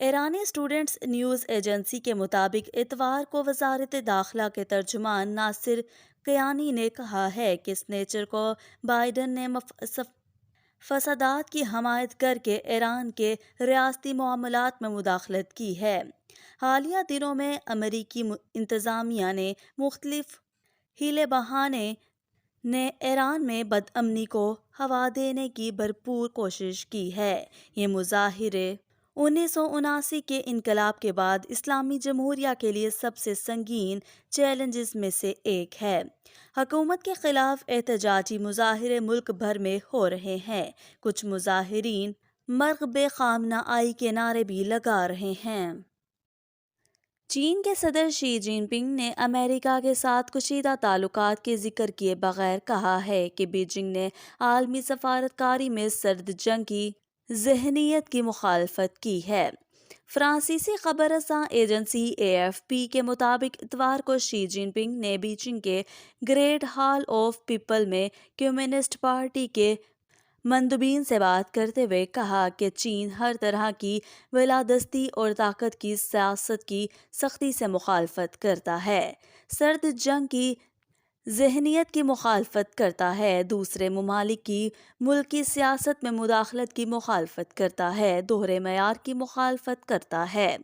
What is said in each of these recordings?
ایرانی students news agency کے مطابق اتوار کو وزارت داخلہ کے ترجمان ناصر قیانی نے کہا ہے کہ سنیچر کو بائیڈن نے فسادات کی حمایت کر کے ایران کے ریاستی معاملات میں مداخلت کی ہے۔ حالیہ دنوں میں امریکی انتظامیہ نے مختلف ہیلے بہانے نے ایران میں بدامنی کو ہوا دینے کی بھرپور کوشش کی ہے۔ یہ مظاہرے 1979 کے انقلاب کے بعد اسلامی جمہوریہ کے لیے سب سے سنگین چیلنجز میں سے ایک ہے۔ حکومت کے خلاف احتجاجی مظاہرے ملک بھر میں ہو رہے ہیں۔ کچھ مظاہرین مرگ بے خامنہ آئی کے نعرے بھی لگا رہے ہیں۔ چین کے صدر شی جن پنگ نے امریکہ کے ساتھ کشیدہ تعلقات کے ذکر کیے بغیر کہا ہے کہ بیجنگ نے عالمی سفارتکاری میں سرد جنگ کی ذہنیت کی مخالفت کی ہے۔ فرانسیسی خبر رساں ایجنسی AFP کے مطابق اتوار کو شی جن پنگ نے بیجنگ کے گریٹ ہال آف پیپل میں کمیونسٹ پارٹی کے مندوبین سے بات کرتے ہوئے کہا کہ چین ہر طرح کی بالادستی اور طاقت کی سیاست کی سختی سے مخالفت کرتا ہے، سرد جنگ کی ذہنیت کی مخالفت کرتا ہے، دوسرے ممالک کی ملکی سیاست میں مداخلت کی مخالفت کرتا ہے، دوہرے معیار کی مخالفت کرتا ہے۔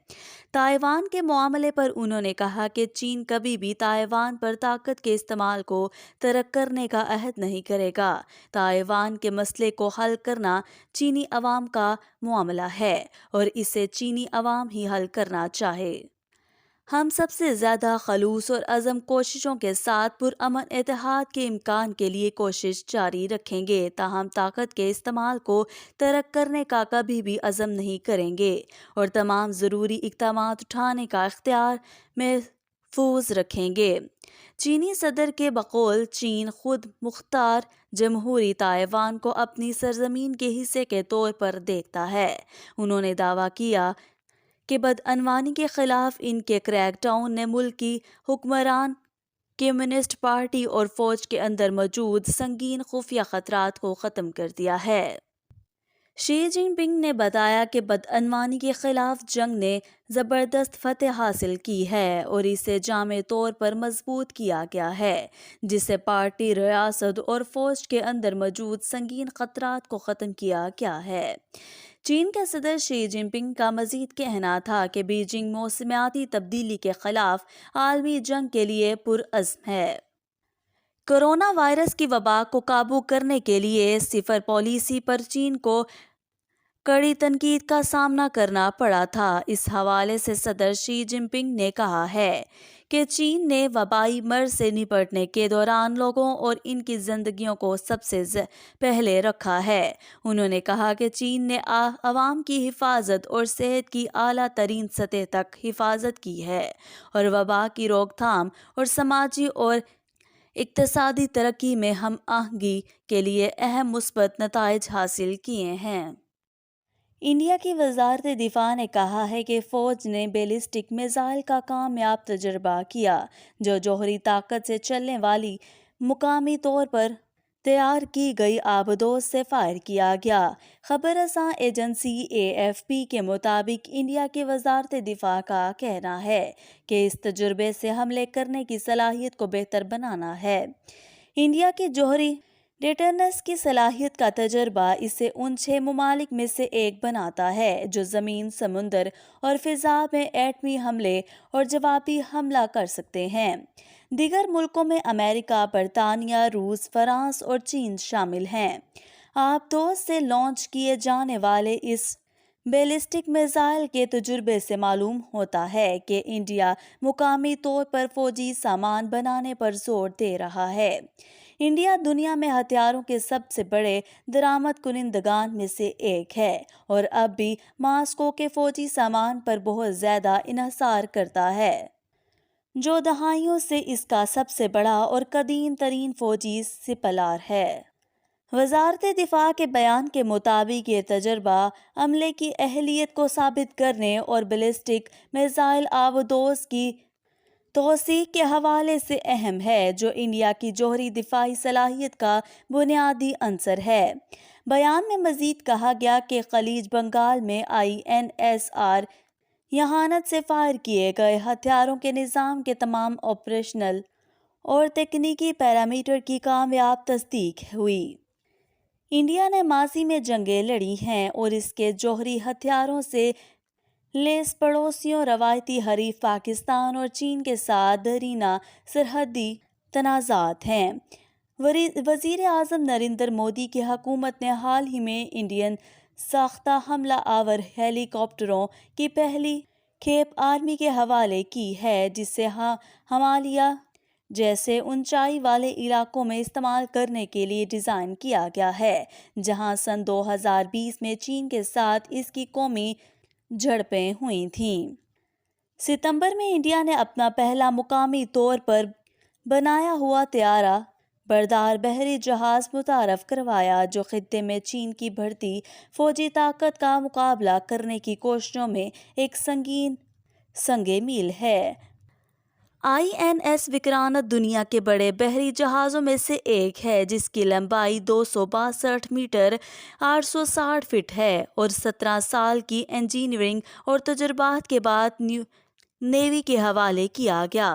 تائیوان کے معاملے پر انہوں نے کہا کہ چین کبھی بھی تائیوان پر طاقت کے استعمال کو ترک کرنے کا عہد نہیں کرے گا۔ تائیوان کے مسئلے کو حل کرنا چینی عوام کا معاملہ ہے اور اسے چینی عوام ہی حل کرنا چاہے۔ ہم سب سے زیادہ خلوص اور عزم کوششوں کے ساتھ پرامن اتحاد کے امکان کے لیے کوشش جاری رکھیں گے، تاہم طاقت کے استعمال کو ترک کرنے کا کبھی بھی عزم نہیں کریں گے اور تمام ضروری اقدامات اٹھانے کا اختیار محفوظ رکھیں گے۔ چینی صدر کے بقول چین خود مختار جمہوری تائیوان کو اپنی سرزمین کے حصے کے طور پر دیکھتا ہے۔ انہوں نے دعویٰ کیا کہ بدعنوانی کے خلاف ان کے کریک ڈاؤن نے ملکی حکمران، کمیونسٹ پارٹی اور فوج کے اندر موجود سنگین خفیہ خطرات کو ختم کر دیا ہے۔ شی جن پنگ نے بتایا کہ بدعنوانی کے خلاف جنگ نے زبردست فتح حاصل کی ہے اور اسے جامع طور پر مضبوط کیا گیا ہے، جسے پارٹی، ریاست اور فوج کے اندر موجود سنگین خطرات کو ختم کیا گیا ہے۔ چین کے صدر شی جن پنگ کا مزید کہنا تھا کہ بیجنگ موسمیاتی تبدیلی کے خلاف عالمی جنگ کے لیے پرعزم ہے۔ کورونا وائرس کی وبا کو قابو کرنے کے لیے صفر پالیسی پر چین کو کڑی تنقید کا سامنا کرنا پڑا تھا۔ اس حوالے سے صدر شی جن پنگ نے کہا ہے کہ چین نے وبائی مرض سے نپٹنے کے دوران لوگوں اور ان کی زندگیوں کو سب سے پہلے رکھا ہے۔ انہوں نے کہا کہ چین نے عوام کی حفاظت اور صحت کی اعلیٰ ترین سطح تک حفاظت کی ہے اور وبا کی روک تھام اور سماجی اور اقتصادی ترقی میں ہم آہنگی کے لیے اہم مثبت نتائج حاصل کیے ہیں۔ انڈیا کی وزارت دفاع نے کہا ہے کہ فوج نے بیلسٹک میزائل کا کامیاب تجربہ کیا، جو جوہری طاقت سے چلنے والی مقامی طور پر تیار کی گئی آبدوز سے فائر کیا گیا۔ خبر رساں ایجنسی AFP کے مطابق انڈیا کی وزارت دفاع کا کہنا ہے کہ اس تجربے سے حملے کرنے کی صلاحیت کو بہتر بنانا ہے۔ انڈیا کی جوہری ڈیٹرنس کی صلاحیت کا تجربہ اسے ان 6 ممالک میں سے ایک بناتا ہے جو زمین، سمندر اور فضا میں ایٹمی حملے اور جوابی حملہ کر سکتے ہیں۔ دیگر ملکوں میں امریکہ، برطانیہ، روس، فرانس اور چین شامل ہیں۔ آبدوز سے لانچ کیے جانے والے اس بیلسٹک میزائل کے تجربے سے معلوم ہوتا ہے کہ انڈیا مقامی طور پر فوجی سامان بنانے پر زور دے رہا ہے۔ انڈیا دنیا میں ہتھیاروں کے سب سے بڑے درآمد کنندگان میں سے ایک ہے اور اب بھی ماسکو کے فوجی سامان پر بہت زیادہ انحصار کرتا ہے، جو دہائیوں سے اس کا سب سے بڑا اور قدیم ترین فوجی سپلائر ہے۔ وزارت دفاع کے بیان کے مطابق یہ تجربہ عملے کی اہلیت کو ثابت کرنے اور بیلسٹک میزائل آبدوز کی توثیق کے حوالے سے اہم ہے، جو انڈیا کی جوہری دفاعی صلاحیت کا بنیادی عنصر ہے۔ بیان میں مزید کہا گیا کہ خلیج بنگال میں INSR ذہانت سے فائر کیے گئے ہتھیاروں کے نظام کے تمام آپریشنل اور تکنیکی پیرامیٹر کی کامیاب تصدیق ہوئی۔ انڈیا نے ماضی میں جنگیں لڑی ہیں اور اس کے جوہری ہتھیاروں سے لیس پڑوسیوں روایتی حریف پاکستان اور چین کے ساتھ دیرینہ سرحدی تنازعات ہیں۔ وزیر اعظم نریندر مودی کی حکومت نے حال ہی میں انڈین ساختہ حملہ آور ہیلی کاپٹروں کی پہلی کھیپ آرمی کے حوالے کی ہے، جسے ہمالیہ جیسے اونچائی والے علاقوں میں استعمال کرنے کے لیے ڈیزائن کیا گیا ہے، جہاں سن 2020 میں چین کے ساتھ اس کی قومی جھڑپیں ہوئی تھیں۔ ستمبر میں انڈیا نے اپنا پہلا مقامی طور پر بنایا ہوا طیارہ بردار بحری جہاز متعارف کروایا، جو خطے میں چین کی بڑھتی فوجی طاقت کا مقابلہ کرنے کی کوششوں میں ایک سنگ میل ہے۔ INS وکرانت دنیا کے بڑے بحری جہازوں میں سے ایک ہے، جس کی لمبائی 262 میٹر 860 فٹ ہے اور 17 سال کی انجینئرنگ اور تجربات کے بعد نیوی کے حوالے کیا گیا۔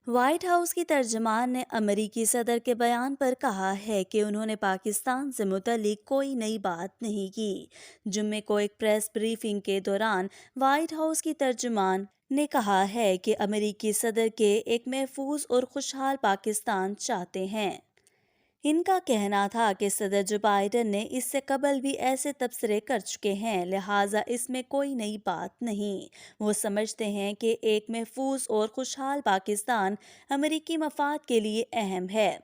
وائٹ ہاؤس کی ترجمان نے امریکی صدر کے بیان پر کہا ہے کہ انہوں نے پاکستان سے متعلق کوئی نئی بات نہیں کی۔ جمعے کو ایک پریس بریفنگ کے دوران وائٹ ہاؤس کی ترجمان نے کہا ہے کہ امریکی صدر کے ایک محفوظ اور خوشحال پاکستان چاہتے ہیں۔ ان کا کہنا تھا کہ صدر جو بائیڈن نے اس سے قبل بھی ایسے تبصرے کر چکے ہیں، لہٰذا اس میں کوئی نئی بات نہیں۔ وہ سمجھتے ہیں کہ ایک محفوظ اور خوشحال پاکستان امریکی مفاد کے لیے اہم ہے۔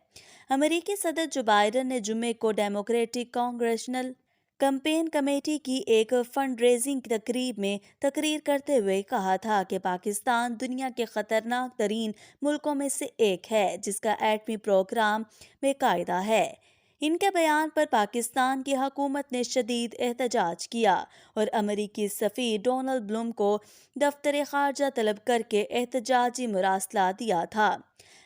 امریکی صدر جو بائیڈن نے جمعے کو ڈیموکریٹک کانگریشنل کیمپین کمیٹی کی ایک فنڈ ریزنگ تقریب میں تقریر کرتے ہوئے کہا تھا کہ پاکستان دنیا کے خطرناک ترین ملکوں میں سے ایک ہے، جس کا ایٹمی پروگرام بے قاعدہ ہے۔ ان کے بیان پر پاکستان کی حکومت نے شدید احتجاج کیا اور امریکی سفیر ڈونلڈ بلوم کو دفتر خارجہ طلب کر کے احتجاجی مراسلہ دیا تھا۔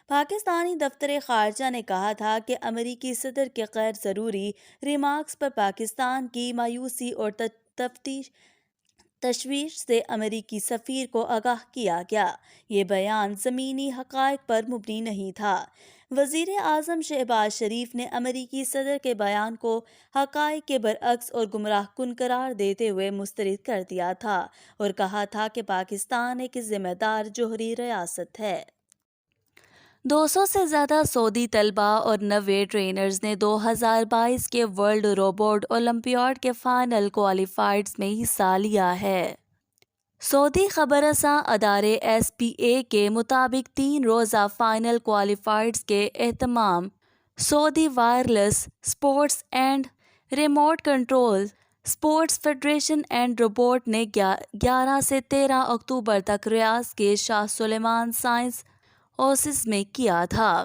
پاکستانی دفتر خارجہ نے کہا تھا کہ امریکی صدر کے غیر ضروری ریمارکس پر پاکستان کی مایوسی اور تشویش سے امریکی سفیر کو آگاہ کیا گیا۔ یہ بیان زمینی حقائق پر مبنی نہیں تھا۔ وزیر اعظم شہباز شریف نے امریکی صدر کے بیان کو حقائق کے برعکس اور گمراہ کن قرار دیتے ہوئے مسترد کر دیا تھا اور کہا تھا کہ پاکستان ایک ذمہ دار جوہری ریاست ہے۔ 200 سے زیادہ سعودی طلباء اور 90 ٹرینرز نے 2022 کے ورلڈ روبوٹ اولمپیاڈ کے فائنل کوالیفائرز میں حصہ لیا ہے۔ سعودی خبر رساں ادارے SPA کے مطابق 3 روزہ فائنل کوالیفائرز کے اہتمام Saudi wireless sports and remote control sports federation and robot نے 11 سے 13 اکتوبر تک ریاض کے شاہ سلیمان سائنس اوسس میں کیا تھا۔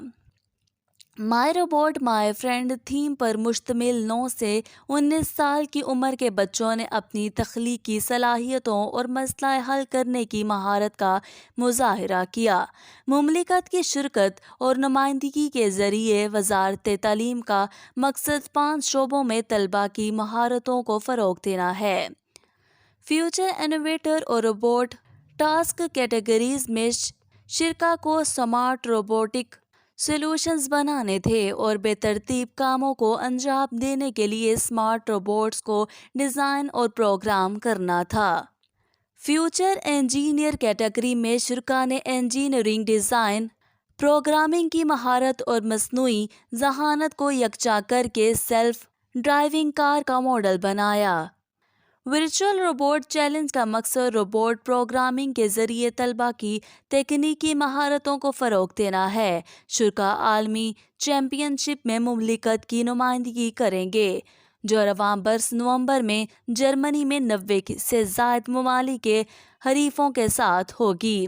مائی روبوٹ مائی فرینڈ تھیم پر مشتمل 9 سے 19 سال کی عمر کے بچوں نے اپنی تخلیقی صلاحیتوں اور مسئلہ حل کرنے کی مہارت کا مظاہرہ کیا۔ مملکت کی شرکت اور نمائندگی کے ذریعے وزارت تعلیم کا مقصد 5 شعبوں میں طلباء کی مہارتوں کو فروغ دینا ہے۔ فیوچر انوویٹر اور روبوٹ ٹاسک کیٹیگریز میں شرکاء کو سمارٹ روبوٹک سولوشنز بنانے تھے اور بے ترتیب کاموں کو انجام دینے کے لیے سمارٹ روبوٹس کو ڈیزائن اور پروگرام کرنا تھا۔ فیوچر انجینئر کیٹیگری میں شرکاء نے انجینئرنگ، ڈیزائن، پروگرامنگ کی مہارت اور مصنوعی ذہانت کو یکجا کر کے سیلف ڈرائیونگ کار کا ماڈل بنایا۔ ورچوئل روبوٹ چیلنج کا مقصد روبوٹ پروگرامنگ کے ذریعے طلباء کی تکنیکی مہارتوں کو فروغ دینا ہے۔ شرکاء عالمی چیمپئن شپ میں مملکت کی نمائندگی کریں گے، جو رواں برس نومبر میں جرمنی میں 90 سے زائد ممالک کے حریفوں کے ساتھ ہوگی۔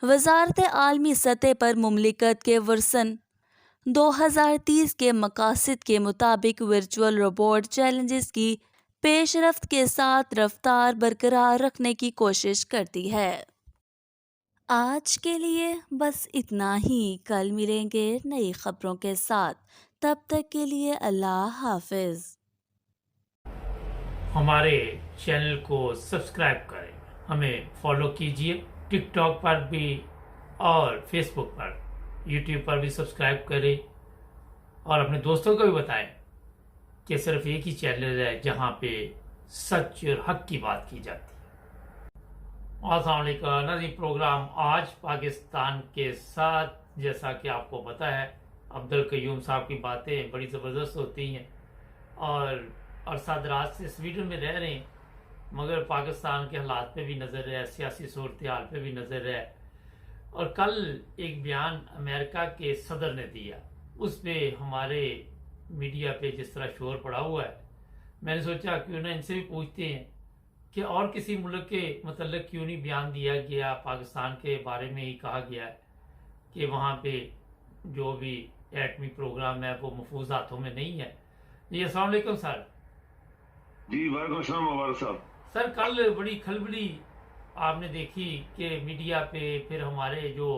وزارت عالمی سطح پر مملکت کے ورژن 2030 کے مقاصد کے مطابق ورچوئل روبوٹ چیلنجز کی پیش رفت کے ساتھ رفتار برقرار رکھنے کی کوشش کرتی ہے۔ آج کے لیے بس اتنا ہی، کل ملیں گے نئی خبروں کے ساتھ، تب تک کے لیے اللہ حافظ۔ ہمارے چینل کو سبسکرائب کریں، ہمیں فالو کیجئے، ٹک ٹاک پر بھی اور فیس بک پر، یوٹیوب پر بھی سبسکرائب کریں، اور اپنے دوستوں کو بھی بتائیں کہ صرف ایک ہی چینل ہے جہاں پہ سچ اور حق کی بات کی جاتی ہے۔ السلام علیکم ناظرین، پروگرام آج پاکستان کے ساتھ، جیسا کہ آپ کو پتہ ہے عبدالقیوم صاحب کی باتیں بڑی زبردست ہوتی ہیں، اور عرصہ دراز سے سویڈن میں رہ رہے ہیں، مگر پاکستان کے حالات پہ بھی نظر ہے، سیاسی صورتحال پہ بھی نظر ہے۔ اور کل ایک بیان امریکہ کے صدر نے دیا، اس پہ ہمارے میڈیا پہ جس طرح شور پڑا ہوا ہے، میں نے سوچا کیوں نہ ان سے بھی پوچھتے ہیں کہ اور کسی ملک کے متعلق کیوں نہیں بیان دیا گیا۔ پاکستان کے بارے میں ہی کہا گیا ہے کہ وہاں پہ جو بھی ایٹمی پروگرام ہے وہ محفوظ ہاتھوں میں نہیں ہے۔ جی السلام علیکم سر۔ جی وعلیکم السلام مبارک صاحب۔ سر کل بڑی کھلبلی آپ نے دیکھی کہ میڈیا پہ، پھر ہمارے جو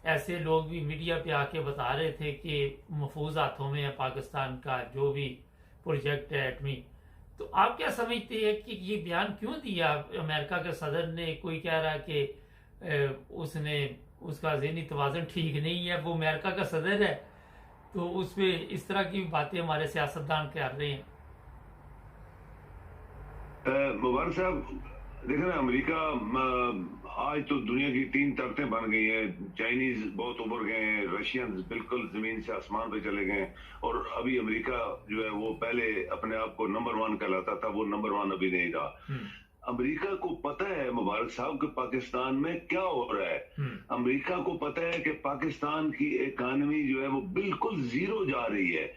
ایسے لوگ بھی میڈیا پہ آ کے بتا رہے تھے کہ محفوظ ہاتھوں میں ہے پاکستان کا جو بھی پروجیکٹ ہے ایٹمی۔ تو آپ کیا سمجھتے ہیں کہ یہ بیان کیوں دیا امریکہ کے صدر نے؟ کوئی کہہ رہا کہ اس کا ذہنی توازن ٹھیک نہیں ہے، وہ امریکہ کا صدر ہے، تو اس پہ اس طرح کی باتیں ہمارے سیاستدان کر رہے ہیں۔ مبارک صاحب، دیکھیں نا، امریکہ آج تو دنیا کی 3 طاقتیں بن گئی ہیں۔ چائنیز بہت ابھر گئے ہیں، رشینز بالکل زمین سے آسمان پہ چلے گئے ہیں، اور ابھی امریکہ جو ہے وہ پہلے اپنے آپ کو نمبر 1 کہلاتا تھا، وہ نمبر 1 ابھی نہیں رہا۔ امریکہ کو پتہ ہے مبارک صاحب کہ پاکستان میں کیا ہو رہا ہے۔ امریکہ کو پتہ ہے کہ پاکستان کی اکانومی جو ہے وہ بالکل زیرو جا رہی ہے،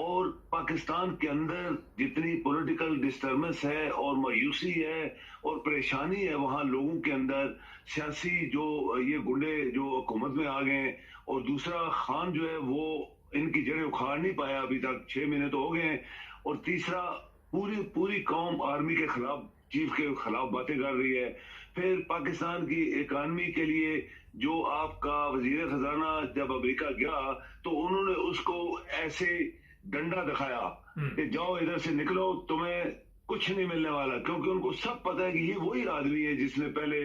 اور پاکستان کے اندر جتنی پولیٹیکل ڈسٹربنس ہے اور مایوسی ہے اور پریشانی ہے وہاں لوگوں کے اندر، سیاسی جو یہ گنڈے جو حکومت میں آ گئے، اور دوسرا خان جو ہے وہ ان کی جڑیں اکھاڑ نہیں پایا ابھی تک، 6 مہینے تو ہو گئے ہیں، اور تیسرا پوری قوم آرمی کے خلاف، چیف کے خلاف باتیں کر رہی ہے۔ پھر پاکستان کی اکانومی کے لیے جو آپ کا وزیر خزانہ جب امریکہ گیا تو انہوں نے اس کو ایسے ڈنڈا دکھایا کہ جاؤ ادھر سے نکلو، تمہیں کچھ نہیں ملنے والا، کیونکہ ان کو سب پتہ ہے کہ یہ وہی آدمی ہے جس نے پہلے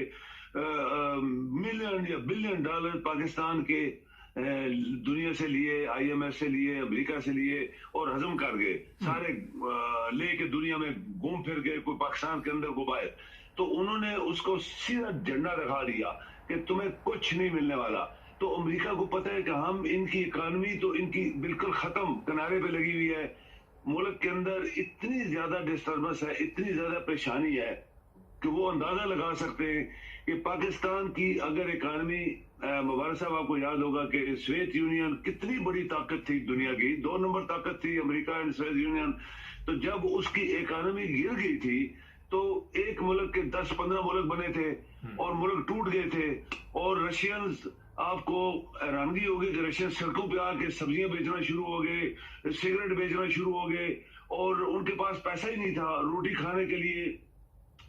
ملین یا بلین ڈالر پاکستان کے دنیا سے لیے، آئی ایم ایف سے لیے، امریکہ سے لیے، اور ہضم کر گئے سارے، لے کے دنیا میں گھوم پھر گئے، کوئی پاکستان کے اندر کو باہر۔ تو انہوں نے اس کو سیدھا جھنڈا دکھا دیا کہ تمہیں کچھ نہیں ملنے والا۔ تو امریکہ کو پتہ ہے کہ ہم ان کی اکانومی تو ان کی بالکل ختم کنارے پہ لگی ہوئی ہے، ملک کے اندر اتنی زیادہ ڈسٹربنس ہے، اتنی زیادہ پریشانی ہے کہ وہ اندازہ لگا سکتے ہیں کہ پاکستان کی اگر اکانومی، مبارک صاحب آپ کو یاد ہوگا کہ سوویت یونین کتنی بڑی طاقت تھی دنیا کی، 2 نمبر طاقت تھی امریکہ اینڈ سوویت یونین، تو جب اس کی اکانومی گر گئی تھی تو ایک ملک کے 10-15 ملک بنے تھے اور ملک ٹوٹ گئے تھے، اور رشینز، آپ کو حیرانگی ہوگی کہ رشین سڑکوں پہ آ کے سبزیاں بیچنا شروع ہو گئے، سگریٹ بیچنا شروع ہو گئے، اور ان کے پاس پیسہ ہی نہیں تھا روٹی کھانے کے لیے۔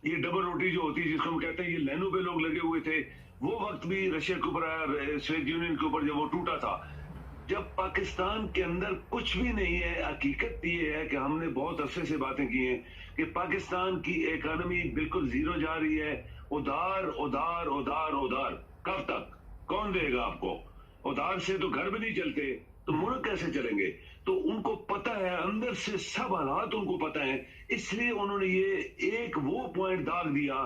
یہ ڈبل روٹی جو ہوتی ہے جس کو ہم کہتے ہیں، یہ لینوں پہ لوگ لگے ہوئے تھے۔ وہ وقت بھی رشیا کے اوپر آیا، سوویت یونین کے اوپر جب وہ ٹوٹا تھا۔ جب پاکستان کے اندر کچھ بھی نہیں ہے، حقیقت یہ ہے کہ ہم نے بہت عرصے سے باتیں کی ہیں کہ پاکستان کی اکانومی بالکل زیرو جا رہی ہے، ادھار ادھار ادھار ادھار، کب تک؟ کون دے گا آپ کو؟ ادھار سے تو گھر بھی نہیں چلتے، تو ملک کیسے چلیں گے؟ تو ان کو پتہ ہے، اندر سے سب حالات ان کو پتہ ہیں، اس لیے انہوں نے یہ ایک وہ پوائنٹ داغ دیا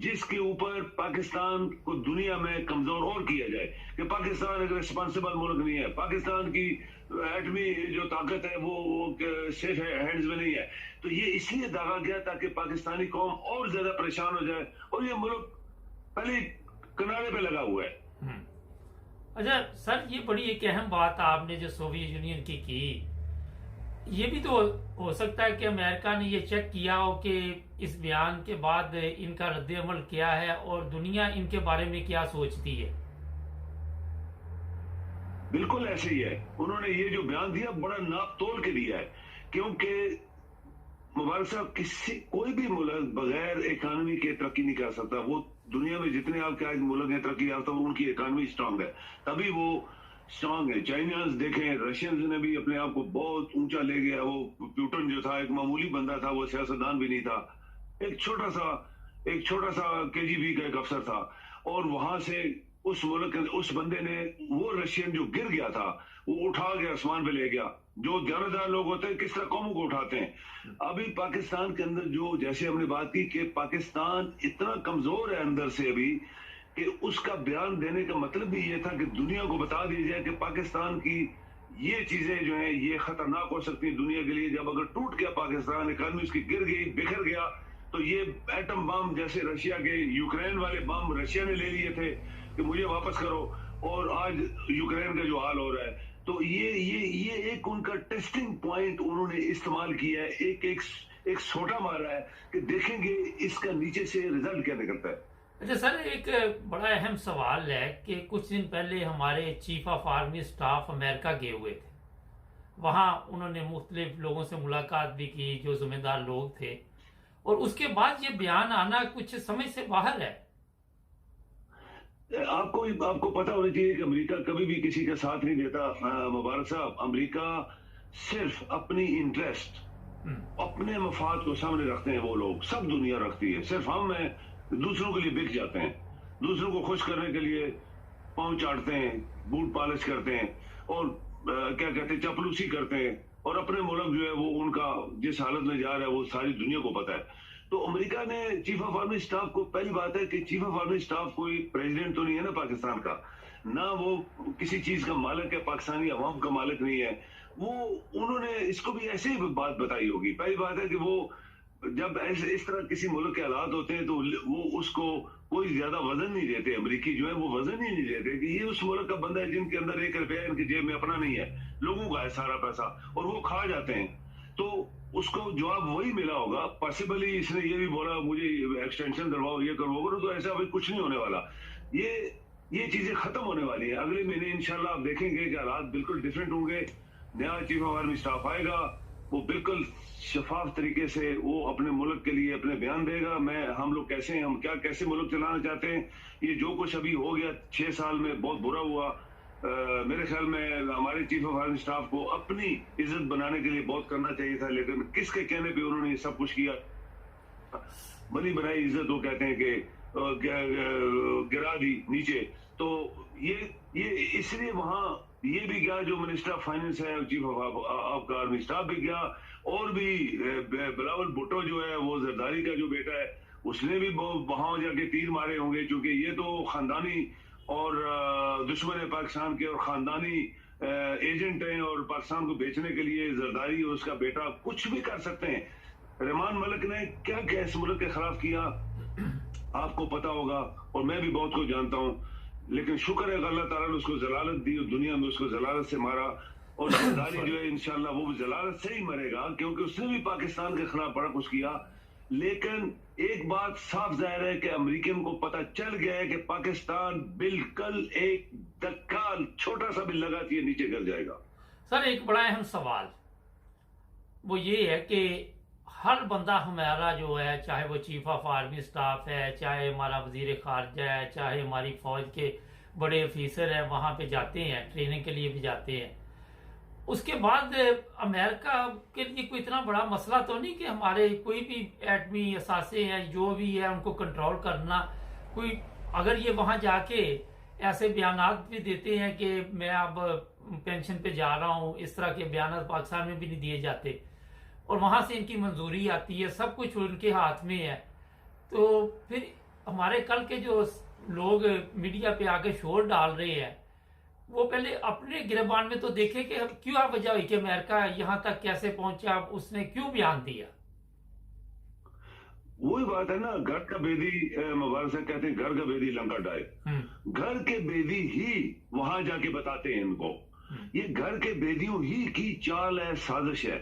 جس کے اوپر پاکستان کو دنیا میں کمزور اور کیا جائے کہ پاکستان ایک ریسپانسبل ملک نہیں ہے، پاکستان کی ایٹمی جو طاقت ہے وہ سیف ہینڈز میں نہیں ہے۔ تو یہ اس لیے داغا گیا تاکہ پاکستانی قوم اور زیادہ پریشان ہو جائے، اور یہ ملک پہلے کنارے پہ لگا ہوا ہے۔ اچھا سر، یہ بڑی ایک اہم بات آپ نے جو سوویت یونین کی، یہ بھی تو ہو سکتا ہے کہ امریکہ نے یہ چیک کیا ہو کہ اس بیان کے بعد ان کا رد عمل کیا ہے اور دنیا ان کے بارے میں کیا سوچتی ہے۔ بالکل ایسے ہی ہے، انہوں نے یہ جو بیان دیا بڑا ناپ تول کے دیا ہے، کیونکہ مبارک صاحب کوئی بھی ملک بغیر اکانومی کے ترقی نہیں کر سکتا۔ وہ دنیا میں جتنے آپ کے آج ملک ہیں ترقی یافتہ، ان کی اکانومی اسٹرانگ ہے، تبھی وہ اسٹرانگ ہے۔ چائنیز دیکھیں، رشینز نے بھی اپنے آپ کو بہت اونچا لے گیا، وہ پیوٹن جو تھا ایک معمولی بندہ تھا، وہ سیاستدان بھی نہیں تھا، ایک چھوٹا سا KGB کا ایک افسر تھا، اور وہاں سے اس ملک اس بندے نے وہ رشین جو گر گیا تھا وہ اٹھا کے آسمان پہ لے گیا. جو دیانتدار لوگ ہوتے ہیں کس طرح قوموں کو اٹھاتے ہیں. ابھی پاکستان کے اندر جو جیسے ہم نے بات کی کہ پاکستان اتنا کمزور ہے اندر سے ابھی کہ اس کا بیان دینے کا مطلب بھی یہ تھا کہ دنیا کو بتا دیا جائے کہ پاکستان کی یہ چیزیں جو ہیں یہ خطرناک ہو سکتی ہیں دنیا کے لیے. جب اگر ٹوٹ گیا پاکستان، اکانومی اس کی گر گئی، بکھر گیا، تو یہ ایٹم بم جیسے رشیا کے یوکرین والے بم رشیا نے لے لیے تھے کہ مجھے واپس کرو، اور آج یوکرین کا جو حال ہو رہا ہے، تو یہ ایک ان کا ٹیسٹنگ پوائنٹ انہوں نے استعمال کیا ہے، ایک سوٹا مارا ہے کہ دیکھیں گے اس کا نیچے سے رزلٹ کیا نکلتا ہے. اچھا سر، ایک بڑا اہم سوال ہے کہ کچھ دن پہلے ہمارے چیف آف آرمی اسٹاف امریکہ گئے ہوئے تھے. وہاں انہوں نے مختلف لوگوں سے ملاقات بھی کی جو ذمہ دار لوگ تھے، اور اس کے بعد یہ بیان آنا کچھ سمجھ سے باہر ہے. آپ کو پتا ہونا چاہیے کہ امریکہ کبھی بھی کسی کا ساتھ نہیں دیتا مبارک صاحب. امریکہ صرف اپنی انٹرسٹ، اپنے مفاد کو سامنے رکھتے ہیں. وہ لوگ سب دنیا رکھتی ہے، صرف ہم ہیں دوسروں کے لیے بک جاتے ہیں، دوسروں کو خوش کرنے کے لیے پاؤں چاٹتے ہیں، بوٹ پالش کرتے ہیں، اور کیا کہتے ہیں چاپلوسی کرتے ہیں، اور اپنے ملک جو ہے وہ ان کا جس حالت میں جا رہا ہے وہ ساری دنیا کو پتا ہے. تو امریکہ نے چیف آف آرمی اسٹاف کو، پہلی بات ہے کہ چیف آف آرمی اسٹاف کوئی پریزیڈنٹ تو نہیں ہے نا پاکستان کا، نہ وہ کسی چیز کا مالک ہے، پاکستانی عوام کا مالک نہیں ہے. وہ انہوں نے اس کو بھی ایسے ہی بات بتائی ہوگی. پہلی بات ہے کہ وہ جب اس طرح کسی ملک کے حالات ہوتے ہیں تو وہ اس کو کوئی زیادہ وزن نہیں دیتے. امریکی جو ہے وہ وزن ہی نہیں دیتے کہ یہ اس ملک کا بندہ ہے جن کے اندر 1 روپیہ ان کی جیب میں اپنا نہیں ہے، لوگوں کا ہے سارا پیسہ، اور وہ کھا جاتے ہیں. تو اس کو جواب وہی ملا ہوگا. پاسبلی اس نے یہ بھی بولا مجھے ایکسٹینشن دلواؤ، یہ کرو، تو ایسا ابھی کچھ نہیں ہونے والا. یہ چیزیں ختم ہونے والی ہیں. اگلے مہینے انشاءاللہ آپ دیکھیں گے کہ حالات بالکل ڈیفرنٹ ہوں گے. نیا چیف آف آرمی اسٹاف آئے گا، وہ بالکل شفاف طریقے سے وہ اپنے ملک کے لیے اپنے بیان دے گا. ہم لوگ کیسے ہیں، ہم کیسے ملک چلانا چاہتے ہیں. یہ جو کچھ ابھی ہو گیا 6 سال میں بہت برا ہوا. میرے خیال میں ہمارے چیف آف آرمی اسٹاف کو اپنی عزت بنانے کے لیے بہت کرنا چاہیے تھا، لیکن کس کے کہنے پہ انہوں نے یہ سب کچھ کیا. بنی بنائی عزت وہ کہتے ہیں کہ گرا دی نیچے. تو یہ اس لیے وہاں یہ بھی گیا جو منسٹر آف فائننس ہے، چیف آف آرمی اسٹاف بھی گیا، اور بھی بلاول بھٹو جو ہے وہ زرداری کا جو بیٹا ہے اس نے بھی وہاں جا کے تیر مارے ہوں گے، چونکہ یہ تو خاندانی اور دشمن ہے پاکستان کے، اور خاندانی ایجنٹ ہیں، اور پاکستان کو بیچنے کے لیے زرداری اور اس کا بیٹا کچھ بھی کر سکتے ہیں. رحمان ملک نے کیا کیا اس ملک کے خلاف کیا آپ کو پتا ہوگا، اور میں بھی بہت کو جانتا ہوں. لیکن شکر ہے کہ اللہ تعالیٰ نے اس کو ذلالت دی، اور دنیا میں اس کو ذلالت سے مارا. اور زرداری جو ہے انشاءاللہ وہ بھی ذلالت سے ہی مرے گا، کیونکہ اس نے بھی پاکستان کے خلاف بڑا کچھ کیا. لیکن ایک بات صاف ظاہر ہے کہ امریکن کو پتہ چل گیا ہے کہ پاکستان بالکل ایک دکال چھوٹا سا بھی لگاتی ہے نیچے گر جائے گا. سر ایک بڑا اہم سوال وہ یہ ہے کہ ہر بندہ ہمارا جو ہے، چاہے وہ چیف آف آرمی اسٹاف ہے، چاہے ہمارا وزیر خارجہ ہے، چاہے ہماری فوج کے بڑے آفیسر ہیں، وہاں پہ جاتے ہیں ٹریننگ کے لیے بھی جاتے ہیں. اس کے بعد امریکہ کے لیے کوئی اتنا بڑا مسئلہ تو نہیں کہ ہمارے کوئی بھی ایٹمی اثاثے ہیں جو بھی ہے ان کو کنٹرول کرنا. کوئی اگر یہ وہاں جا کے ایسے بیانات بھی دیتے ہیں کہ میں اب پینشن پہ جا رہا ہوں، اس طرح کے بیانات پاکستان میں بھی نہیں دیے جاتے، اور وہاں سے ان کی منظوری آتی ہے، سب کچھ ان کے ہاتھ میں ہے، تو پھر ہمارے کل کے جو لوگ میڈیا پہ آ کے شور ڈال رہے ہیں وہ پہلے اپنے گربان میں تو دیکھے کہ کیوں وجہ ہوئی کہ امریکہ یہاں تک کیسے پہنچا، اس نے کیوں بیان دیا. وہی بات ہے نا، گھر کا بیدی مبارک سے کہتے ہیں گھر کا بیدی لنکا ڈائے. گھر کے بیدی ہی وہاں جا کے بتاتے ہیں ان کو. یہ گھر کے بیدیوں ہی کی چال ہے، سازش ہے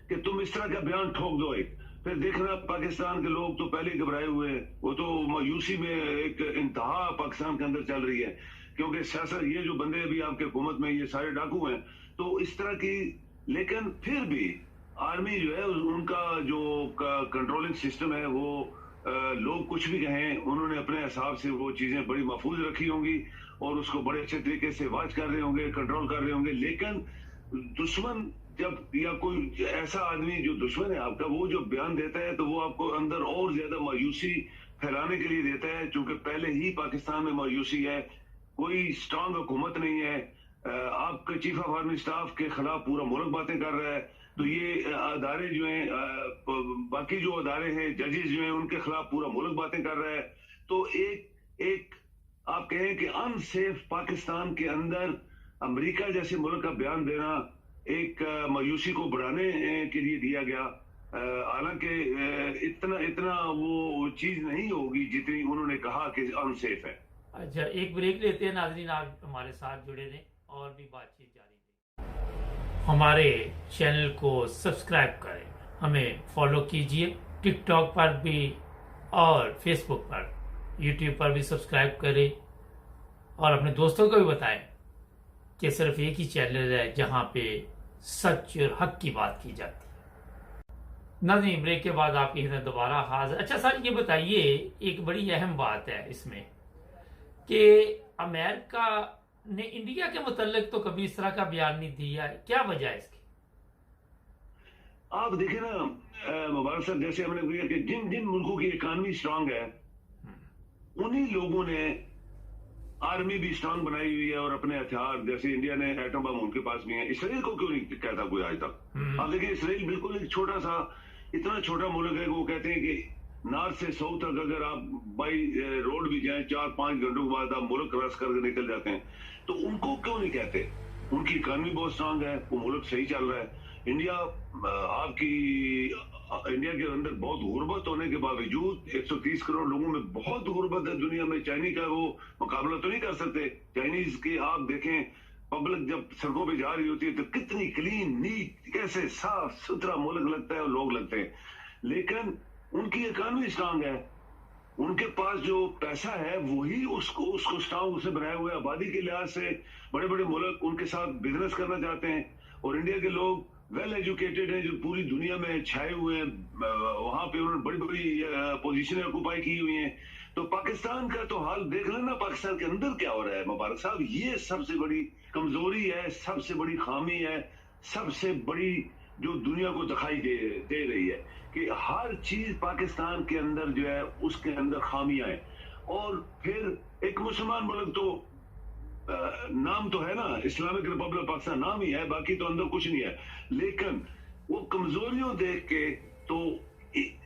کہ تم اس طرح کا بیان ٹھوک دو. ایک پھر دیکھنا پاکستان کے لوگ تو پہلے گھبرائے ہوئے ہیں، وہ تو مایوسی میں ایک انتہا پاکستان کے اندر چل رہی ہے، کیونکہ سیاست یہ جو بندے ابھی آپ کے حکومت میں یہ سارے ڈاکو ہیں تو اس طرح کی. لیکن پھر بھی آرمی جو ہے ان کا جو کنٹرولنگ سسٹم ہے وہ لوگ کچھ بھی کہیں انہوں نے اپنے حساب سے وہ چیزیں بڑی محفوظ رکھی ہوں گی اور اس کو بڑے اچھے طریقے سے واچ کر رہے ہوں گے، کنٹرول کر رہے ہوں گے. لیکن دشمن جب یا کوئی ایسا آدمی جو دشمن ہے آپ کا وہ جو بیان دیتا ہے تو وہ آپ کو اندر اور زیادہ مایوسی پھیلانے کے لیے دیتا ہے، چونکہ پہلے ہی پاکستان میں مایوسی ہے، کوئی اسٹرانگ حکومت نہیں ہے، آپ کا چیف آف آرمی اسٹاف کے خلاف پورا ملک باتیں کر رہا ہے، تو یہ ادارے جو ہیں باقی جو ادارے ہیں ججز جو ہیں ان کے خلاف پورا ملک باتیں کر رہا ہے، تو ایک آپ کہیں کہ ان سیف پاکستان کے اندر امریکہ جیسے ملک کا بیان دینا ایک مایوسی کو بڑھانے کے لیے دیا گیا، حالانکہ اتنا وہ چیز نہیں ہوگی جتنی انہوں نے کہا کہ ان سیف ہے۔ اچھا ایک بریک لیتے ہیں ناظرین، آپ ہمارے ساتھ جڑے رہیں اور بھی بات چیت جاری رہے۔ ہمارے چینل کو سبسکرائب کریں، ہمیں فالو کیجئے، ٹک ٹاک پر بھی اور فیس بک پر، یوٹیوب پر بھی سبسکرائب کریں، اور اپنے دوستوں کو بھی بتائیں کہ صرف ایک ہی چینل ہے جہاں پہ سچ اور حق کی بات کی جاتی ہے۔ ناظرین بریک کے بعد آپ کی خدمت دوبارہ حاضر۔ اچھا سر یہ بتائیے، ایک بڑی اہم بات ہے اس میں کہ امریکہ نے انڈیا کے متعلق تو کبھی اس طرح کا بیان نہیں دیا، کیا وجہ ہے اس کی؟ آپ دیکھیں نا مبارک صاحب، جیسے ہم نے کہا کہ جن ملکوں کی اکانومی اسٹرانگ ہے انہی لوگوں نے آرمی بھی اسٹرانگ بنائی ہوئی ہے اور اپنے ہتھیار، جیسے انڈیا نے ایٹم بم ان کے پاس بھی ہیں۔ اسرائیل کو کیوں نہیں کہتا کوئی آج تک؟ آپ دیکھیں اسرائیل بالکل ایک چھوٹا سا، اتنا چھوٹا ملک ہے کہ وہ کہتے ہیں کہ نارتھ سے ساؤتھ تک اگر آپ بائی روڈ بھی جائیں 4-5 گھنٹوں کے بعد آپ ملک کراس کر کے نکل جاتے ہیں، تو ان کو کیوں نہیں کہتے؟ ان کی اکانومی بہت اسٹرانگ ہے، وہ ملک صحیح چل رہا ہے۔ انڈیا کے اندر بہت غربت ہونے کے باوجود 130 کروڑ لوگوں میں بہت غربت ہے دنیا میں، چائنی کا وہ مقابلہ تو نہیں کر سکتے۔ چائنیز کی آپ دیکھیں پبلک جب سڑکوں پہ جا رہی ہوتی ہے تو کتنی کلین نیٹ، کیسے صاف ستھرا ملک لگتا ہے اور لوگ لگتے ہیں، لیکن ان کی اکانومی اسٹرانگ ہے، ان کے پاس جو پیسہ ہے وہی اس کو اسٹرانگ اسے بنائے ہوئے، آبادی کے لحاظ سے بڑے بڑے ملک ان کے ساتھ بزنس کرنا چاہتے ہیں، اور انڈیا کے لوگ ویل ایجوکیٹڈ ہیں جو پوری دنیا میں چھائے ہوئے ہیں، وہاں پہ انہوں نے بڑی بڑی پوزیشنیں آکوپائی کی ہوئی ہیں۔ تو پاکستان کا تو حال دیکھ لینا، پاکستان کے اندر کیا ہو رہا ہے مبارک صاحب، یہ سب سے بڑی کمزوری ہے، سب سے بڑی خامی ہے، سب سے بڑی جو دنیا کو دکھائی دے رہی ہے کہ ہر چیز پاکستان کے اندر جو ہے اس کے اندر خامیاں ہیں۔ اور پھر ایک مسلمان ملک تو نام تو ہے نا، اسلامک ریپبلک پاکستان نام ہی ہے، باقی تو اندر کچھ نہیں ہے، لیکن وہ کمزوریوں دیکھ کے تو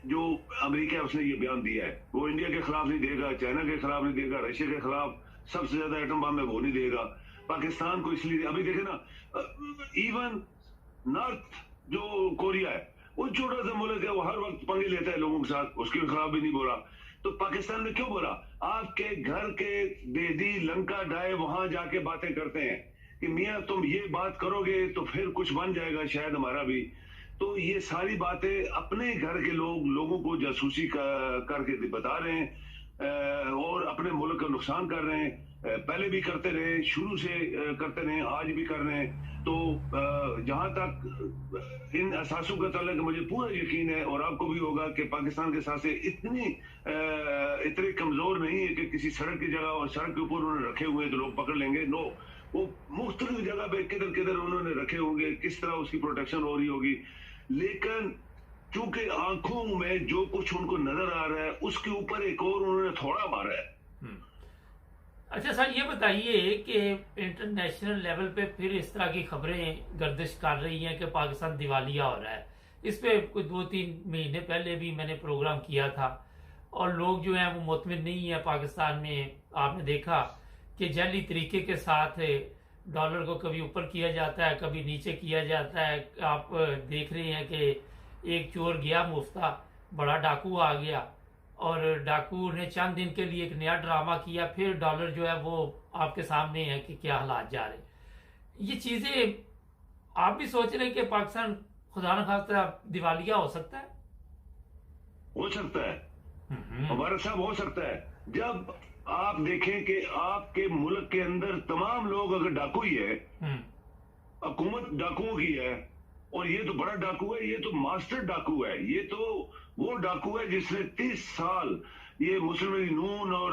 جو امریکہ اس نے یہ بیان دیا ہے، وہ انڈیا کے خلاف نہیں دے گا، چائنا کے خلاف نہیں دے گا، رشیا کے خلاف سب سے زیادہ ایٹم بم ہے وہ نہیں دے گا، پاکستان کو اس لیے ابھی دیکھیں نا، ایون نارتھ جو کوریا ہے وہ چھوٹا سا ملک ہے، وہ ہر وقت پنگے لیتا ہے لوگوں کے ساتھ، اس کے خلاف بھی نہیں بولا۔ تو پاکستان نے کیوں بولا؟ آپ کے گھر کے بیدی لنکا ڈائے وہاں جا کے باتیں کرتے ہیں کہ میاں تم یہ بات کرو گے تو پھر کچھ بن جائے گا شاید ہمارا بھی۔ تو یہ ساری باتیں اپنے گھر کے لوگوں کو جاسوسی کر کے بتا رہے ہیں اور اپنے ملک کا نقصان کر رہے ہیں، پہلے بھی کرتے رہے، شروع سے کرتے رہے، آج بھی کر رہے ہیں۔ تو جہاں تک ان اثاثوں کا تعلق مجھے پورا یقین ہے، اور آپ کو بھی ہوگا، کہ پاکستان کے ساتھ اتنے کمزور نہیں ہے کہ کسی سڑک کی جگہ اور سڑک کے اوپر انہوں نے رکھے ہوئے تو لوگ پکڑ لیں گے، نو، وہ مختلف جگہ پہ کدھر انہوں نے رکھے ہوں گے، کس طرح اس کی پروٹیکشن ہو رہی ہوگی، لیکن چونکہ آنکھوں میں جو کچھ ان کو نظر آ رہا ہے اس کے اوپر ایک اور انہوں نے تھوڑا مارا ہے۔ اچھا سر یہ بتائیے کہ انٹرنیشنل لیول پہ پھر اس طرح کی خبریں گردش کر رہی ہیں کہ پاکستان دیوالیہ ہو رہا ہے، اس پہ کوئی 2-3 مہینے پہلے بھی میں نے پروگرام کیا تھا، اور لوگ جو ہیں وہ مطمئن نہیں ہیں پاکستان میں۔ آپ نے دیکھا کہ جعلی طریقے کے ساتھ ڈالر کو کبھی اوپر کیا جاتا ہے، کبھی نیچے کیا جاتا ہے۔ آپ دیکھ رہے ہیں کہ ایک چور گیا مفتہ، بڑا ڈاکو آ گیا، اور ڈاکو نے چند دن کے لیے ایک نیا ڈرامہ کیا، پھر ڈالر جو ہے وہ آپ کے سامنے ہے کہ کیا حالات جا رہے ہیں۔ یہ چیزیں آپ بھی سوچ رہے ہیں کہ پاکستان خدا نخواستہ دیوالیہ ہو سکتا ہے؟ ہو سکتا ہے ہمارا صاحب، ہو سکتا ہے۔ جب آپ دیکھیں کہ آپ کے ملک کے اندر تمام لوگ اگر ڈاکو ہی ہے، حکومت ڈاکوؤں کی ہے، اور یہ تو بڑا ڈاکو ہے، یہ تو ماسٹر ڈاکو ہے، یہ تو وہ ڈاکو ہے جس نے 30 سال یہ مسلم نون اور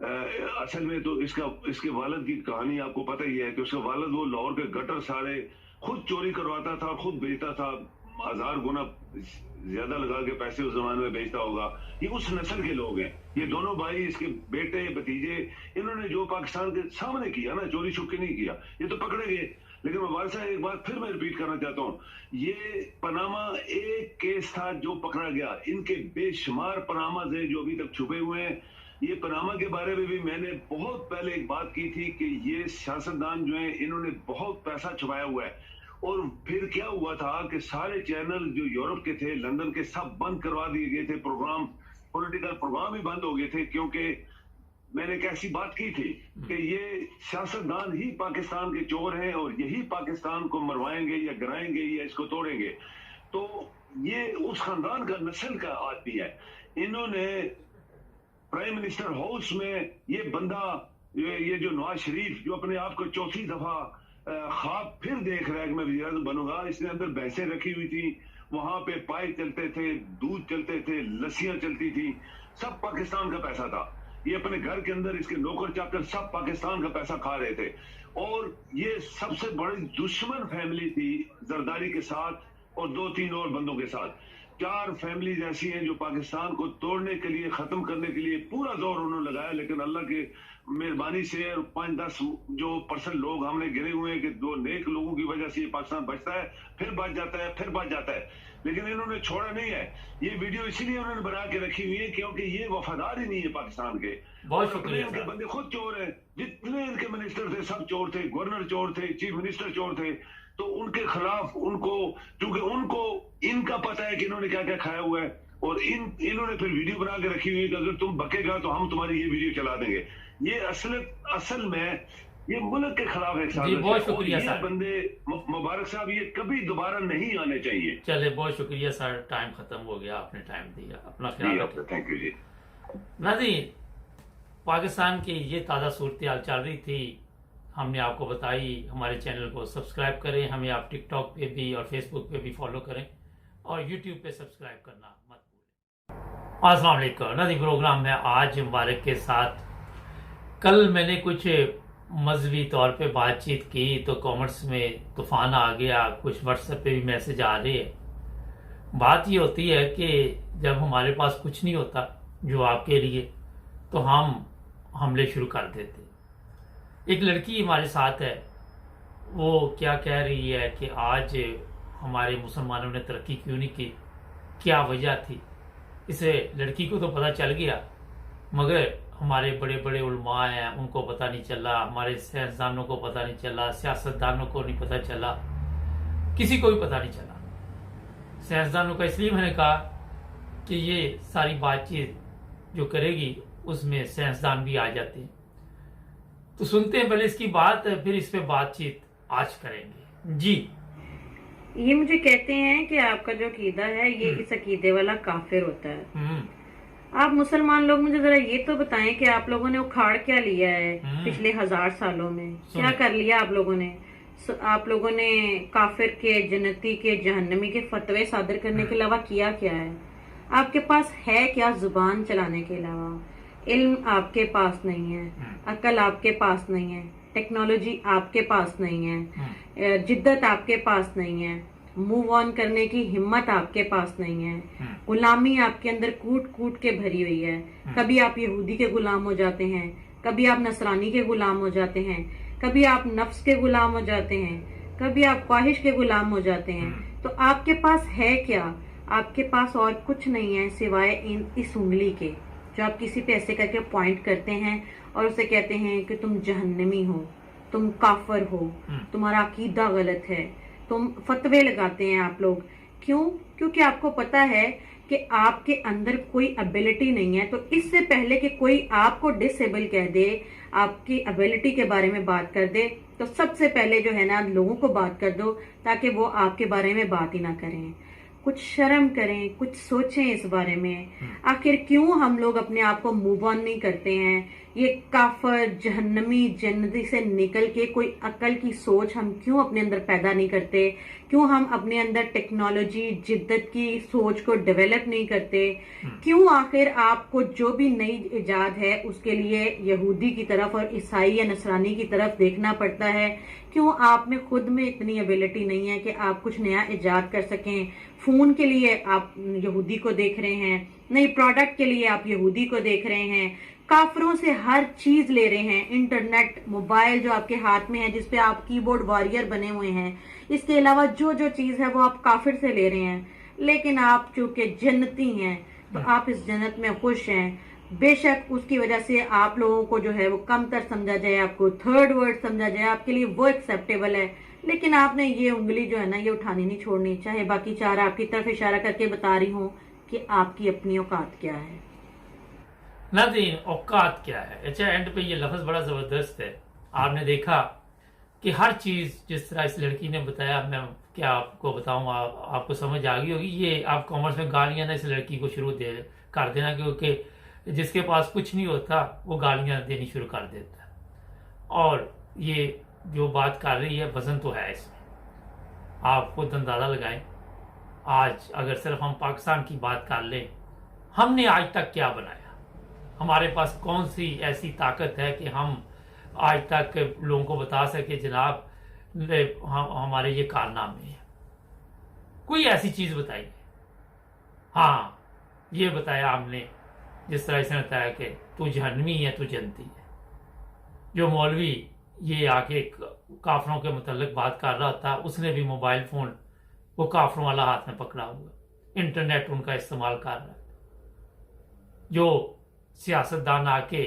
اصل میں تو اس کے والد کی کہانی آپ کو پتہ ہی ہے کہ اس کا والد وہ لاہور کے گٹر سارے خود چوری کرواتا تھا اور خود بیچتا تھا، 1000 گنا زیادہ لگا کے پیسے اس زمانے میں بیچتا ہوگا. یہ اس نسل کے لوگ ہیں. یہ دونوں بھائی، اس کے بیٹے بھتیجے، انہوں نے جو پاکستان کے سامنے کیا نا، چوری چھپ کے نہیں کیا. یہ تو پکڑے گئے. لیکن مبارک صاحب ایک بات پھر میں ریپیٹ کرنا چاہتا ہوں، یہ پاناما ایک کیس تھا جو پکڑا گیا. ان کے بے شمار پاناماز ہیں جو ابھی تک چھپے ہوئے ہیں. یہ پاناما کے بارے میں بھی میں نے بہت پہلے ایک بات کی تھی کہ یہ سیاستدان جو ہیں انہوں نے بہت پیسہ چھپایا ہوا ہے. اور پھر کیا ہوا تھا کہ سارے چینل جو یورپ کے تھے، لندن کے، سب بند کروا دیے گئے تھے. پولیٹیکل پروگرام بھی بند ہو گئے تھے، کیونکہ میں نے ایک ایسی بات کی تھی کہ یہ سیاستدان ہی پاکستان کے چور ہیں اور یہی پاکستان کو مروائیں گے یا گرائیں گے یا اس کو توڑیں گے. تو یہ اس خاندان کا نسل کا آدمی ہے. انہوں نے پرائم منسٹر ہاؤس میں یہ بندہ، یہ جو نواز شریف جو اپنے آپ کو چوتھی دفعہ خواب پھر دیکھ رہا ہے کہ میں وزیر اعظم بنوں گا، اس نے اندر بھینسیں رکھی ہوئی تھی، وہاں پہ پائے چلتے تھے، دودھ چلتے تھے، لسیاں چلتی تھی، سب پاکستان کا پیسہ تھا. یہ اپنے گھر کے اندر اس کے نوکر چاکر سب پاکستان کا پیسہ کھا رہے تھے. اور یہ سب سے بڑی دشمن فیملی تھی زرداری کے ساتھ اور 2-3 اور بندوں کے ساتھ. 4 فیملیز ایسی ہیں جو پاکستان کو توڑنے کے لیے، ختم کرنے کے لیے پورا زور انہوں نے لگایا. لیکن اللہ کے مہربانی سے 5-10 جو % لوگ ہم نے گرے ہوئے ہیں کہ 2 نیک لوگوں کی وجہ سے یہ پاکستان بچتا ہے، پھر بچ جاتا ہے، پھر بچ جاتا ہے. لیکن انہوں نے چھوڑا نہیں ہے. یہ ویڈیو اسی لیے انہوں نے بنا کے رکھی ہوئی ہے کیونکہ یہ وفادار ہی نہیں ہے پاکستان کے. بہت شکریہ ان کے بندے خود چور ہیں. جتنے ان کے منسٹر تھے سب چور تھے، گورنر چور تھے، چیف منسٹر چور تھے. تو ان کے خلاف ان کو، چونکہ ان کو ان کا پتہ ہے کہ انہوں نے کیا کیا کھایا ہوا ہے، اور انہوں نے پھر ویڈیو بنا کے رکھی ہوئی ہے کہ اگر تم بکے گا تو ہم تمہاری یہ ویڈیو چلا دیں گے. یہ اصل میں یہ ملک کے خلاف ایک سازش ہے. بہت شکریہ یہ بندے مبارک صاحب یہ کبھی دوبارہ نہیں آنے چاہیے. چلے بہت شکریہ سر، ٹائم ختم ہو گیا، آپ نے ٹائم دیا. اپنا خیال رکھیں. تھینک یو جی. ناظرین، پاکستان کی یہ تازہ صورتحال چل رہی تھی، ہم نے آپ کو بتائی. ہمارے چینل کو سبسکرائب کریں، ہمیں آپ ٹک ٹاک پہ بھی اور فیس بک پہ بھی فالو کریں، اور یوٹیوب پہ سبسکرائب کرنا مت بھولیں. السلام علیکم. ناظرین، پروگرام میں آج مبارک کے ساتھ کل میں نے کچھ مذہبی طور پہ بات چیت کی تو کامنٹس میں طوفان آ گیا، کچھ واٹس ایپ پہ بھی میسج آ رہے ہیں. بات یہ ہوتی ہے کہ جب ہمارے پاس کچھ نہیں ہوتا جو آپ کے لیے، تو ہم حملے شروع کر دیتے. ایک لڑکی ہمارے ساتھ ہے، وہ کیا کہہ رہی ہے کہ آج ہمارے مسلمانوں نے ترقی کیوں نہیں کی، کیا وجہ تھی. اسے لڑکی کو تو پتہ چل گیا، مگر ہمارے بڑے بڑے علماء ہیں ان کو پتہ نہیں چلا، ہمارے سائنسدانوں کو پتہ نہیں چلا، سیاستدانوں کو نہیں پتہ چلا، کسی کو بھی پتہ نہیں چلا. سائنسدانوں کا اس لیے میں نے کہا کہ یہ ساری بات چیت جو کرے گی اس میں سائنسدان بھی آ جاتے ہیں. تو سنتے ہیں پہلے اس کی بات، پھر اس پہ بات چیت آج کریں گے. جی، یہ مجھے کہتے ہیں کہ آپ کا جو عقیدہ ہے یہ اس عقیدے والا کافر ہوتا ہے. آپ مسلمان لوگ مجھے ذرا یہ تو بتائیں کہ آپ لوگوں نے اکھاڑ کیا لیا ہے پچھلے 1000 سالوں میں؟ کیا کر لیا آپ لوگوں نے؟ آپ لوگوں نے کافر کے، جنتی کے، جہنمی کے فتوے صادر کرنے کے علاوہ کیا کیا ہے؟ آپ کے پاس ہے کیا زبان چلانے کے علاوہ؟ علم آپ کے پاس نہیں ہے، عقل آپ کے پاس نہیں ہے، ٹیکنالوجی آپ کے پاس نہیں ہے، جدت آپ کے پاس نہیں ہے، موو آن کرنے کی ہمت آپ کے پاس نہیں ہے، غلامی آپ کے اندر کوٹ کوٹ کے بھری ہوئی ہے. کبھی آپ یہودی کے غلام ہو جاتے ہیں، کبھی آپ نصرانی کے غلام ہو جاتے ہیں، کبھی آپ نفس کے غلام ہو جاتے ہیں، کبھی آپ خواہش کے غلام ہو جاتے ہیں. تو آپ کے پاس ہے کیا؟ آپ کے پاس اور کچھ نہیں ہے سوائے اس انگلی کے، جو آپ کسی پہ ایسے کر کے پوائنٹ کرتے ہیں اور اسے کہتے ہیں کہ تم جہنمی ہو، تم کافر ہو، تمہارا عقیدہ غلط ہے. تم فتوے لگاتے ہیں آپ لوگ. کیوں؟ کیونکہ آپ کو پتا ہے کہ آپ کے اندر کوئی ابیلٹی نہیں ہے. تو اس سے پہلے کہ کوئی آپ کو ڈس ایبل کہہ دے، آپ کی ابیلٹی کے بارے میں بات کر دے، تو سب سے پہلے جو ہے نا لوگوں کو بات کر دو تاکہ وہ آپ کے بارے میں بات ہی نہ کریں. کچھ شرم کریں، کچھ سوچیں اس بارے میں. آخر کیوں ہم لوگ اپنے آپ کو موو آن نہیں کرتے ہیں؟ یہ کافر جہنمی جنتی سے نکل کے کوئی عقل کی سوچ ہم کیوں اپنے اندر پیدا نہیں کرتے؟ کیوں ہم اپنے اندر ٹیکنالوجی جدت کی سوچ کو ڈیولپ نہیں کرتے؟ کیوں آخر آپ کو جو بھی نئی ایجاد ہے اس کے لیے یہودی کی طرف اور عیسائی یا نصرانی کی طرف دیکھنا پڑتا ہے؟ کیوں آپ میں خود میں اتنی ایبیلٹی نہیں ہے کہ آپ کچھ نیا ایجاد کر سکیں؟ فون کے لیے آپ یہودی کو دیکھ رہے ہیں، نئی پروڈکٹ کے لیے آپ یہودی کو دیکھ رہے ہیں، کافروں سے ہر چیز لے رہے ہیں، انٹرنیٹ، موبائل جو آپ کے ہاتھ میں ہے جس پہ آپ کی بورڈ وارئر بنے ہوئے ہیں، اس کے علاوہ جو چیز ہے وہ آپ کافر سے لے رہے ہیں۔ لیکن آپ چونکہ جنتی ہیں تو آپ اس جنت میں خوش ہیں۔ بے شک اس کی وجہ سے آپ لوگوں کو جو ہے وہ کم تر سمجھا جائے، آپ کو تھرڈ ورڈ سمجھا جائے، آپ کے لیے وہ ایکسیپٹیبل ہے، لیکن آپ نے یہ انگلی جو ہے نا یہ اٹھانی نہیں چھوڑنی، چاہے باقی چار آپ کی طرف اشارہ کر کے بتا رہی ہوں کہ آپ کی اپنی اوقات کیا ہے۔ ناظرین، اوقات کیا ہے؟ اچھا، اینڈ پہ یہ لفظ بڑا زبردست ہے۔ آپ نے دیکھا کہ ہر چیز جس طرح اس لڑکی نے بتایا، میں کیا آپ کو بتاؤں، آپ کو سمجھ آ گئی ہوگی۔ یہ آپ کامرس میں گالیاں نا اس لڑکی کو شروع کر دینا، کیونکہ جس کے پاس کچھ نہیں ہوتا وہ گالیاں دینی شروع کر دیتا ہے۔ اور یہ جو بات کر رہی ہے وزن تو ہے اس میں، آپ خود اندازہ لگائیں۔ آج اگر صرف ہم پاکستان کی بات کر لیں، ہم نے آج تک کیا بنایا؟ ہمارے پاس کون سی ایسی طاقت ہے کہ ہم آج تک لوگوں کو بتا سکے جناب ہمارے یہ کارنامے ہیں؟ کوئی ایسی چیز بتائیے۔ ہاں، یہ بتایا ہم نے، جس طرح اس نے بتایا کہ تو جہنمی ہے، تو جنتی ہے۔ جو مولوی یہ آ کے کافروں کے متعلق بات کر رہا تھا، اس نے بھی موبائل فون وہ کافروں والا ہاتھ میں پکڑا ہوا، انٹرنیٹ ان کا استعمال کر رہا ہے۔ جو سیاستدان آ کے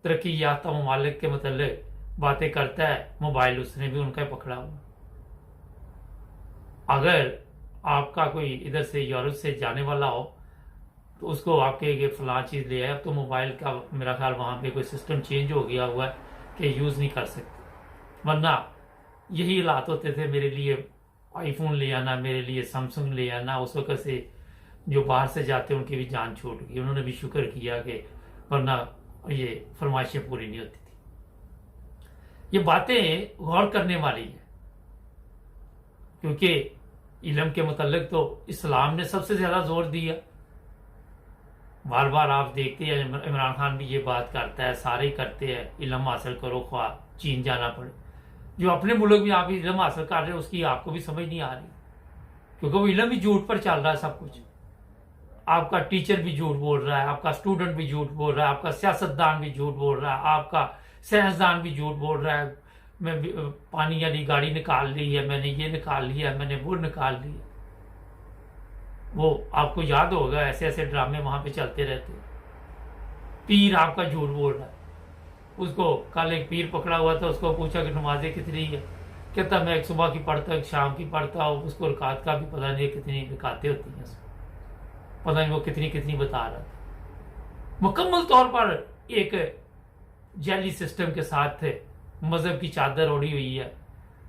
ترقی یافتہ ممالک کے متعلق باتیں کرتا ہے، موبائل اس نے بھی ان کا پکڑا ہوا۔ اگر آپ کا کوئی ادھر سے یورپ سے جانے والا ہو تو اس کو آپ کے یہ فلاں چیز لے آئے، تو موبائل کا میرا خیال وہاں پہ کوئی سسٹم چینج ہو گیا ہوا ہے کہ یوز نہیں کر سکتے، ورنہ یہی حالات ہوتے تھے۔ میرے لیے آئی فون لے آنا، میرے لیے سمسنگ لے آنا، اس وقت سے جو باہر سے جاتے ان کی بھی جان چھوٹ گئی، انہوں نے بھی شکر کیا کہ ورنہ یہ فرمائشیں پوری نہیں ہوتی تھی۔ یہ باتیں غور کرنے والی ہیں، کیونکہ علم کے متعلق تو اسلام نے سب سے زیادہ زور دیا۔ بار بار آپ دیکھتے ہیں عمران خان بھی یہ بات کرتا ہے، سارے کرتے ہیں، علم حاصل کرو خواہ چین جانا پڑے۔ جو اپنے ملک میں آپ علم حاصل کر رہے ہیں اس کی آپ کو بھی سمجھ نہیں آ رہی، کیونکہ وہ علم بھی جھوٹ پر چل رہا ہے سب کچھ۔ آپ کا ٹیچر بھی جھوٹ بول رہا ہے، آپ کا اسٹوڈنٹ بھی جھوٹ بول رہا ہے، آپ کا سیاستدان بھی جھوٹ بول رہا ہے، آپ کا سائنسدان بھی جھوٹ بول رہا ہے۔ میں پانی والی گاڑی نکال لی ہے، میں نے یہ نکال لیا، میں نے وہ نکال لیا۔ وہ آپ کو یاد ہوگا ایسے ایسے ڈرامے وہاں پہ چلتے رہتے۔ پیر آپ کا جھوٹ بول رہا ہے۔ اس کو کل ایک پیر پکڑا ہوا تھا، اس کو پوچھا کہ نمازیں کتنی ہے، کہتا میں ایک صبح کی پڑھتا ہوں، ایک شام کی پڑھتا ہوں۔ اس کو رکعت کا بھی پتہ نہیں کتنی رکعتیں ہوتی ہیں، پتہ نہیں وہ کتنی بتا رہا تھا۔ مکمل طور پر ایک جعلی سسٹم کے ساتھ مذہب کی چادر اوڑھی ہوئی ہے،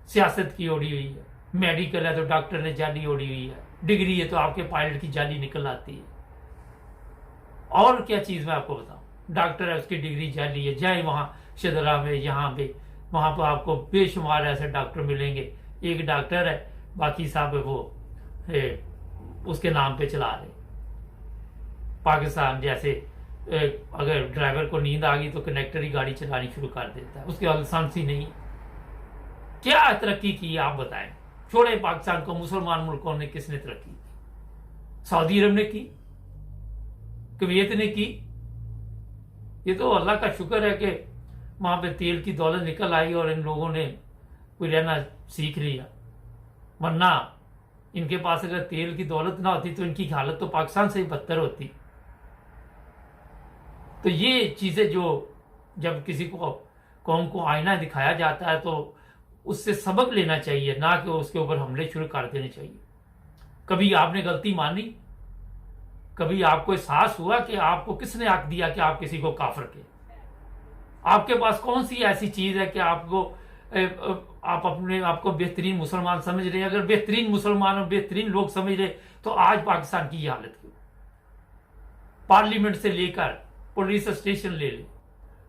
سیاست کی اوڑھی ہوئی ہے۔ میڈیکل ہے تو ڈاکٹر نے جعلی اوڑھی ہوئی ہے، ڈگری ہے تو آپ کے پائلٹ کی جعلی نکل آتی ہے۔ اور کیا چیز میں آپ کو بتاؤں، ڈاکٹر ہے اس کی ڈگری جعلی ہے، جائیں وہاں شدرا میں، یہاں پہ وہاں پہ آپ کو بے شمار ایسے ڈاکٹر ملیں گے۔ ایک ڈاکٹر ہے، باقی صاحب وہ اس کے نام پہ چلا رہے۔ پاکستان جیسے اگر ڈرائیور کو نیند آ گئی تو کنڈکٹر ہی گاڑی چلانی شروع کر دیتا ہے، اس کے لائسنس ہی نہیں۔ کیا ترقی کی آپ بتائیں؟ چھوڑے پاکستان کو، مسلمان ملکوں نے کس نے ترقی کی؟ سعودی عرب نے کی، کویت نے کی۔ یہ تو اللہ کا شکر ہے کہ وہاں پہ تیل کی دولت نکل آئی اور ان لوگوں نے کوئی رہنا سیکھ لیا، ورنہ ان کے پاس اگر تیل کی دولت نہ ہوتی تو ان کی حالت تو پاکستان سے ہی بدتر ہوتی۔ تو یہ چیزیں جو جب کسی کو قوم کو آئینہ دکھایا جاتا ہے تو اس سے سبق لینا چاہیے، نہ کہ اس کے اوپر حملے شروع کر دینے چاہیے۔ کبھی آپ نے غلطی مانی؟ کبھی آپ کو احساس ہوا کہ آپ کو کس نے حق دیا کہ آپ کسی کو کافر کہیں؟ آپ کے پاس کون سی ایسی چیز ہے کہ آپ اپنے آپ کو بہترین مسلمان سمجھ رہے ہیں؟ اگر بہترین مسلمان اور بہترین لوگ سمجھ رہے تو آج پاکستان کی یہ حالت کیوں؟ پارلیمنٹ سے لے کر پولیس اسٹیشن لے لیں،